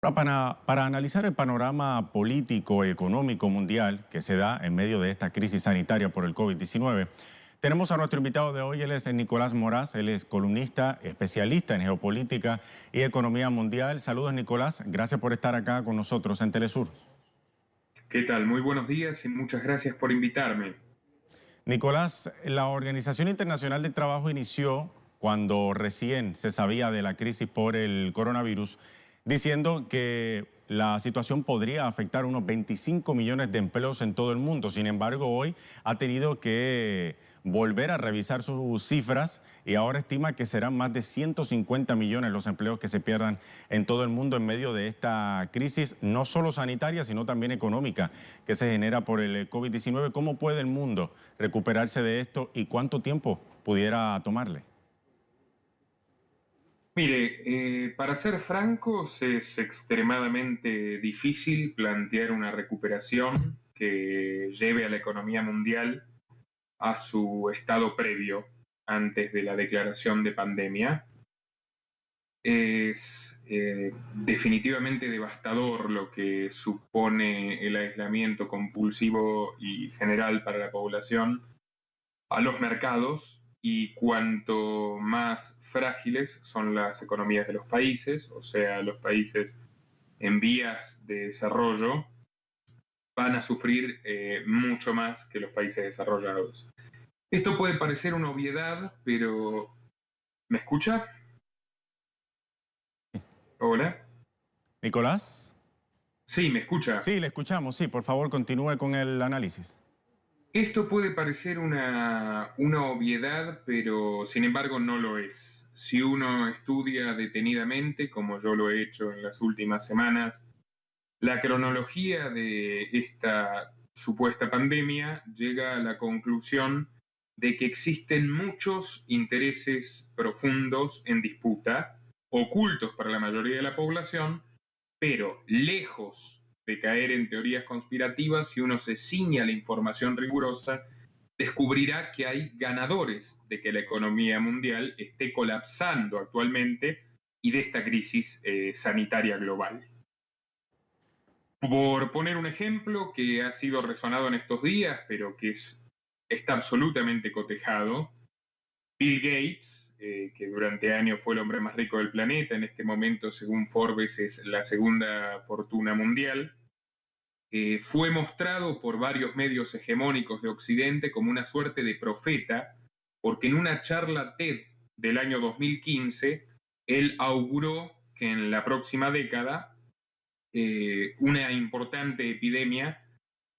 Para analizar el panorama político y económico mundial que se da en medio de esta crisis sanitaria por el COVID-19, tenemos a nuestro invitado de hoy. Él es Nicolás Moraz. Él es columnista, especialista en geopolítica y economía mundial. Saludos, Nicolás. Gracias por estar acá con nosotros en Telesur. ¿Qué tal? Muy buenos días y muchas gracias por invitarme. Nicolás, la Organización Internacional del Trabajo inició cuando recién se sabía de la crisis por el coronavirus, diciendo que la situación podría afectar unos 25 millones de empleos en todo el mundo. Sin embargo, hoy ha tenido que volver a revisar sus cifras y ahora estima que serán más de 150 millones los empleos que se pierdan en todo el mundo en medio de esta crisis, no solo sanitaria, sino también económica que se genera por el COVID-19. ¿Cómo puede el mundo recuperarse de esto y cuánto tiempo pudiera tomarle? Mire, para ser francos, es extremadamente difícil plantear una recuperación que lleve a la economía mundial a su estado previo antes de la declaración de pandemia. Es definitivamente devastador lo que supone el aislamiento compulsivo y general para la población, a los mercados, y cuanto más frágiles son las economías de los países, o sea, los países en vías de desarrollo, van a sufrir mucho más que los países desarrollados. Esto puede parecer una obviedad, pero ¿me escucha? Hola. Nicolás. Sí, me escucha. Sí, le escuchamos. Sí, por favor, continúe con el análisis. Esto puede parecer una obviedad, pero sin embargo no lo es. Si uno estudia detenidamente, como yo lo he hecho en las últimas semanas, la cronología de esta supuesta pandemia, llega a la conclusión de que existen muchos intereses profundos en disputa, ocultos para la mayoría de la población, pero lejos de caer en teorías conspirativas, si uno se ciña a la información rigurosa, descubrirá que hay ganadores de que la economía mundial esté colapsando actualmente y de esta crisis sanitaria global. Por poner un ejemplo que ha sido resonado en estos días, pero que está absolutamente cotejado, Bill Gates, que durante años fue el hombre más rico del planeta, en este momento, según Forbes, es la segunda fortuna mundial, fue mostrado por varios medios hegemónicos de Occidente como una suerte de profeta, porque en una charla TED del año 2015, él auguró que en la próxima década una importante epidemia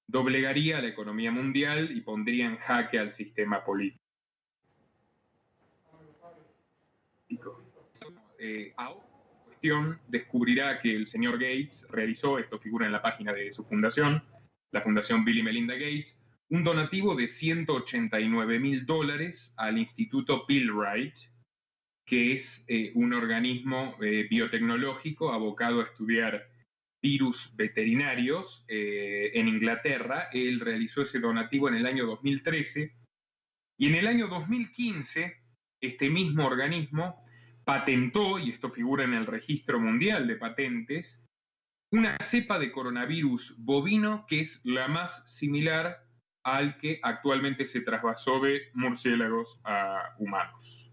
doblegaría la economía mundial y pondría en jaque al sistema político. Ahora, en cuestión, descubrirá que el señor Gates realizó, esto figura en la página de su fundación, la Fundación Bill y Melinda Gates, un donativo de $189.000 al Instituto Pillwright, que es un organismo biotecnológico abocado a estudiar virus veterinarios en Inglaterra. Él realizó ese donativo en el año 2013 y en el año 2015 este mismo organismo patentó, y esto figura en el Registro Mundial de Patentes, una cepa de coronavirus bovino que es la más similar al que actualmente se trasvasó de murciélagos a humanos.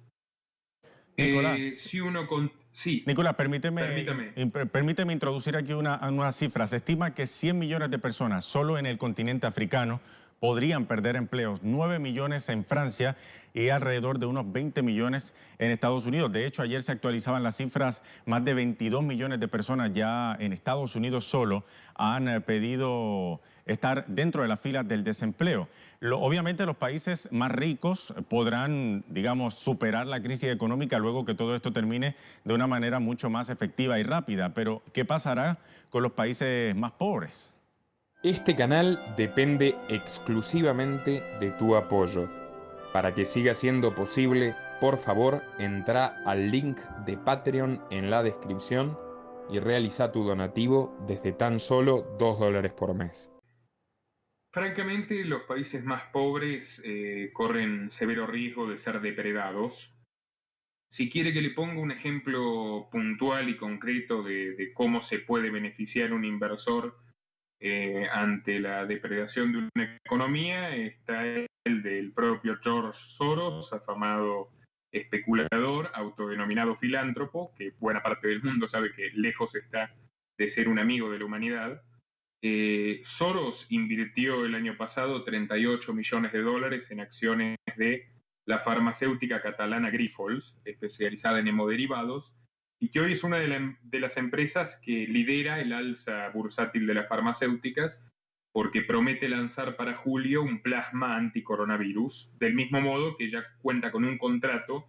Nicolás. Si uno con... Sí, Nicolás, permíteme, permítame. permíteme introducir aquí una cifra. Se estima que 100 millones de personas solo en el continente africano podrían perder empleos, 9 millones en Francia y alrededor de unos 20 millones en Estados Unidos. De hecho, ayer se actualizaban las cifras, más de 22 millones de personas ya en Estados Unidos solo han pedido estar dentro de las filas del desempleo. Obviamente los países más ricos podrán, digamos, superar la crisis económica luego que todo esto termine de una manera mucho más efectiva y rápida. Pero, ¿qué pasará con los países más pobres? Este canal depende exclusivamente de tu apoyo. Para que siga siendo posible, por favor, entra al link de Patreon en la descripción y realiza tu donativo desde tan solo $2 por mes. Francamente, los países más pobres corren severo riesgo de ser depredados Si quiere que le ponga un ejemplo puntual y concreto de cómo se puede beneficiar un inversor ante la depredación de una economía, está el del propio George Soros, afamado especulador, autodenominado filántropo, que buena parte del mundo sabe que lejos está de ser un amigo de la humanidad. Soros invirtió el año pasado 38 millones de dólares en acciones de la farmacéutica catalana Grifols, especializada en hemoderivados, y que hoy es una de las empresas que lidera el alza bursátil de las farmacéuticas, porque promete lanzar para julio un plasma anticoronavirus, del mismo modo que ya cuenta con un contrato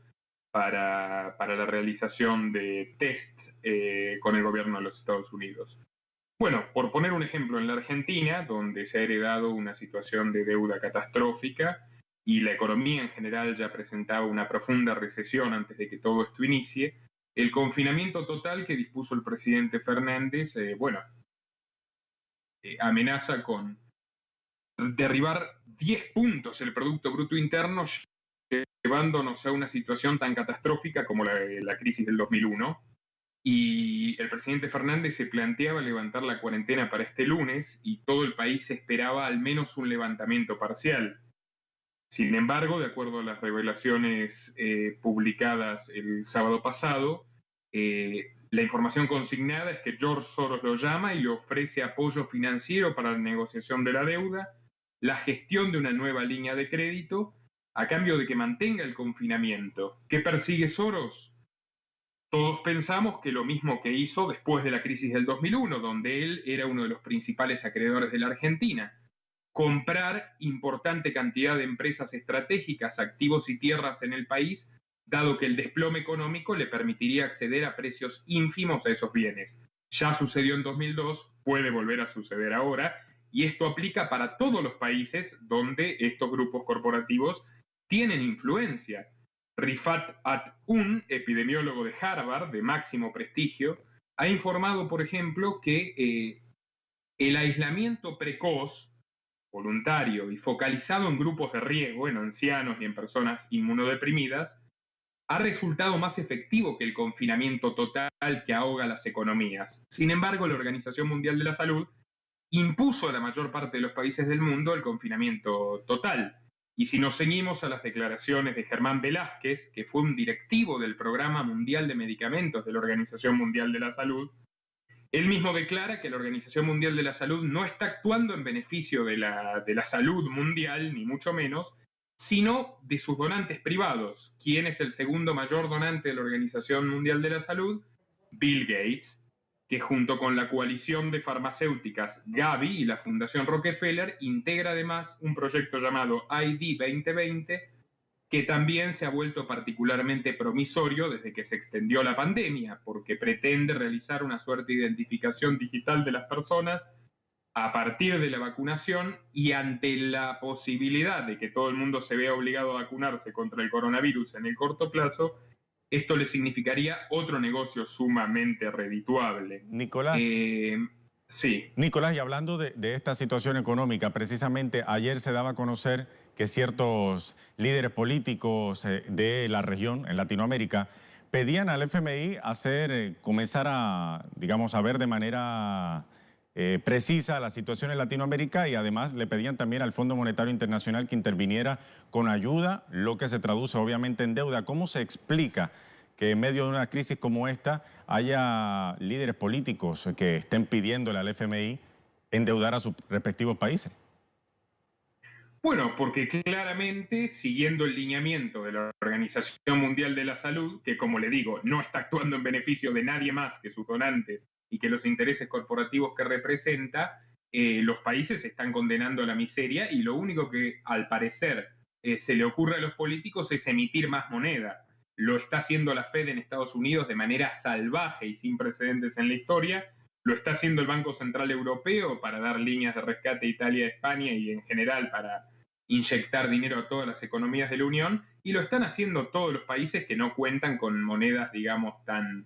para la realización de test con el gobierno de los Estados Unidos. Bueno, por poner un ejemplo, en la Argentina, donde se ha heredado una situación de deuda catastrófica y la economía en general ya presentaba una profunda recesión antes de que todo esto inicie, el confinamiento total que dispuso el presidente Fernández, amenaza con derribar 10 puntos el Producto Bruto Interno, llevándonos a una situación tan catastrófica como la crisis del 2001. Y el presidente Fernández se planteaba levantar la cuarentena para este lunes y todo el país esperaba al menos un levantamiento parcial. Sin embargo, de acuerdo a las revelaciones publicadas el sábado pasado, la información consignada es que George Soros lo llama y le ofrece apoyo financiero para la negociación de la deuda, la gestión de una nueva línea de crédito, a cambio de que mantenga el confinamiento. ¿Qué persigue Soros? Todos pensamos que lo mismo que hizo después de la crisis del 2001, donde él era uno de los principales acreedores de la Argentina. Comprar importante cantidad de empresas estratégicas, activos y tierras en el país, dado que el desplome económico le permitiría acceder a precios ínfimos a esos bienes. Ya sucedió en 2002, puede volver a suceder ahora, y esto aplica para todos los países donde estos grupos corporativos tienen influencia. Rifat At-Un, epidemiólogo de Harvard, de máximo prestigio, ha informado, por ejemplo, que el aislamiento precoz, voluntario y focalizado en grupos de riesgo, en ancianos y en personas inmunodeprimidas, ha resultado más efectivo que el confinamiento total que ahoga las economías. Sin embargo, la Organización Mundial de la Salud impuso a la mayor parte de los países del mundo el confinamiento total. Y si nos ceñimos a las declaraciones de Germán Velázquez, que fue un directivo del Programa Mundial de Medicamentos de la Organización Mundial de la Salud, él mismo declara que la Organización Mundial de la Salud no está actuando en beneficio de la salud mundial, ni mucho menos, sino de sus donantes privados. ¿Quién es el segundo mayor donante de la Organización Mundial de la Salud? Bill Gates, que junto con la coalición de farmacéuticas Gavi y la Fundación Rockefeller integra además un proyecto llamado ID 2020, que también se ha vuelto particularmente promisorio desde que se extendió la pandemia, porque pretende realizar una suerte de identificación digital de las personas a partir de la vacunación, y ante la posibilidad de que todo el mundo se vea obligado a vacunarse contra el coronavirus en el corto plazo, esto le significaría otro negocio sumamente redituable. Nicolás, Sí. Nicolás, y hablando de esta situación económica, precisamente ayer se daba a conocer que ciertos líderes políticos de la región, en Latinoamérica, pedían al FMI comenzar a, digamos, a ver de manera precisa la situación en Latinoamérica, y además le pedían también al Fondo Monetario Internacional que interviniera con ayuda, lo que se traduce obviamente en deuda. ¿Cómo se explica que en medio de una crisis como esta haya líderes políticos que estén pidiéndole al FMI endeudar a sus respectivos países? Bueno, porque claramente, siguiendo el lineamiento de la Organización Mundial de la Salud, que como le digo, no está actuando en beneficio de nadie más que sus donantes y que los intereses corporativos que representa, los países están condenando a la miseria, y lo único que al parecer se le ocurre a los políticos es emitir más moneda. Lo está haciendo la Fed en Estados Unidos de manera salvaje y sin precedentes en la historia. Lo está haciendo el Banco Central Europeo para dar líneas de rescate a Italia, a España y en general para inyectar dinero a todas las economías de la Unión. Y lo están haciendo todos los países que no cuentan con monedas, digamos, tan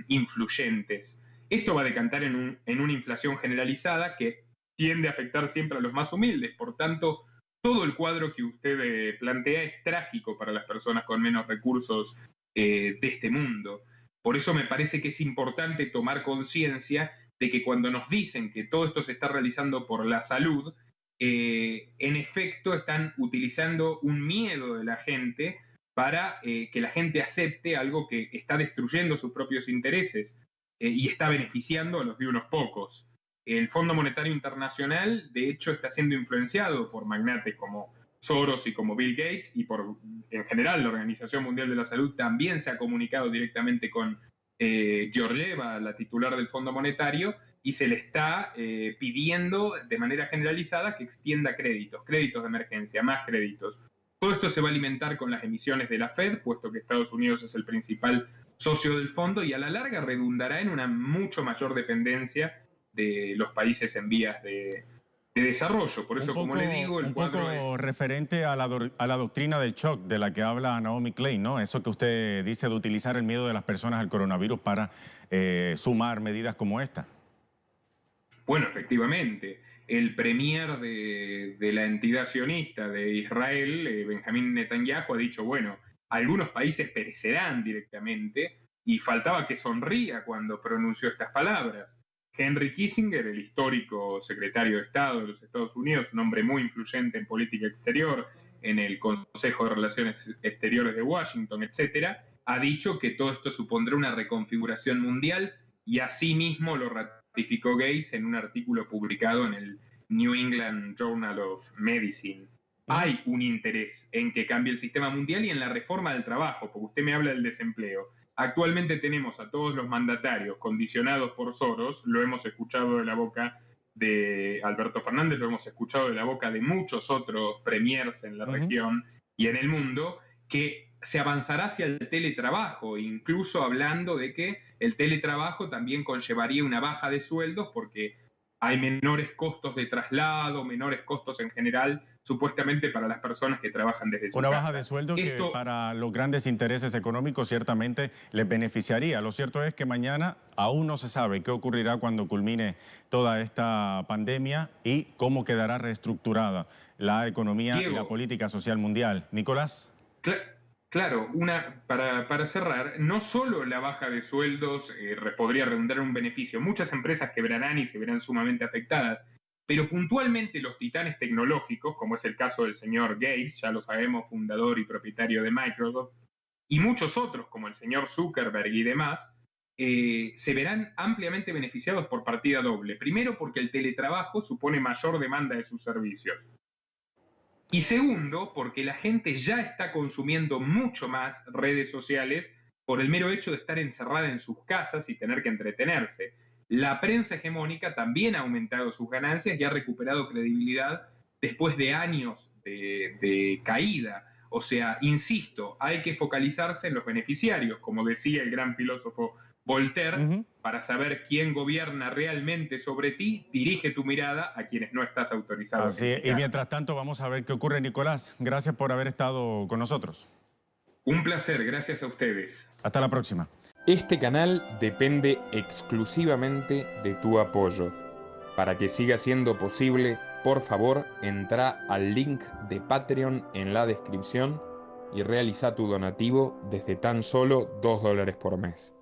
influyentes. Esto va a decantar en una inflación generalizada que tiende a afectar siempre a los más humildes. Por tanto, todo el cuadro que usted plantea es trágico para las personas con menos recursos de este mundo. Por eso me parece que es importante tomar conciencia de que cuando nos dicen que todo esto se está realizando por la salud, en efecto están utilizando un miedo de la gente para que la gente acepte algo que está destruyendo sus propios intereses y está beneficiando a los de unos pocos. El Fondo Monetario Internacional, de hecho, está siendo influenciado por magnates como Soros y como Bill Gates, y en general la Organización Mundial de la Salud también se ha comunicado directamente con Georgieva, la titular del Fondo Monetario, y se le está pidiendo de manera generalizada que extienda créditos de emergencia, más créditos. Todo esto se va a alimentar con las emisiones de la Fed, puesto que Estados Unidos es el principal socio del fondo, y a la larga redundará en una mucho mayor dependencia de los países en vías de desarrollo. Por eso, como le digo, el cuadro es referente a la doctrina del shock de la que habla Naomi Klein, ¿no? Eso que usted dice de utilizar el miedo de las personas al coronavirus para sumar medidas como esta. Bueno, efectivamente. El premier de la entidad sionista de Israel, Benjamín Netanyahu, ha dicho, bueno, algunos países perecerán directamente, y faltaba que sonría cuando pronunció estas palabras. Henry Kissinger, el histórico secretario de Estado de los Estados Unidos, un hombre muy influyente en política exterior, en el Consejo de Relaciones Exteriores de Washington, etcétera, ha dicho que todo esto supondrá una reconfiguración mundial, y asimismo lo ratificó Gates en un artículo publicado en el New England Journal of Medicine. Hay un interés en que cambie el sistema mundial y en la reforma del trabajo, porque usted me habla del desempleo. Actualmente tenemos a todos los mandatarios condicionados por Soros, lo hemos escuchado de la boca de Alberto Fernández, lo hemos escuchado de la boca de muchos otros premiers en la región y en el mundo, que se avanzará hacia el teletrabajo, incluso hablando de que el teletrabajo también conllevaría una baja de sueldos porque hay menores costos de traslado, menores costos en general, supuestamente para las personas que trabajan desde su casa. Una baja de sueldo que para los grandes intereses económicos ciertamente les beneficiaría. Lo cierto es que mañana aún no se sabe qué ocurrirá cuando culmine toda esta pandemia y cómo quedará reestructurada la economía, Diego, y la política social mundial. Nicolás. Claro, para cerrar, no solo la baja de sueldos podría redundar en un beneficio, muchas empresas quebrarán y se verán sumamente afectadas, pero puntualmente los titanes tecnológicos, como es el caso del señor Gates, ya lo sabemos, fundador y propietario de Microsoft, y muchos otros, como el señor Zuckerberg y demás, se verán ampliamente beneficiados por partida doble. Primero, porque el teletrabajo supone mayor demanda de sus servicios. Y segundo, porque la gente ya está consumiendo mucho más redes sociales por el mero hecho de estar encerrada en sus casas y tener que entretenerse. La prensa hegemónica también ha aumentado sus ganancias y ha recuperado credibilidad después de años de caída. O sea, insisto, hay que focalizarse en los beneficiarios, como decía el gran filósofo Voltaire, para saber quién gobierna realmente sobre ti, dirige tu mirada a quienes no estás autorizado. Así es. Y mientras tanto vamos a ver qué ocurre, Nicolás. Gracias por haber estado con nosotros. Un placer, gracias a ustedes. Hasta la próxima. Este canal depende exclusivamente de tu apoyo. Para que siga siendo posible, por favor, entra al link de Patreon en la descripción y realiza tu donativo desde tan solo $2 por mes.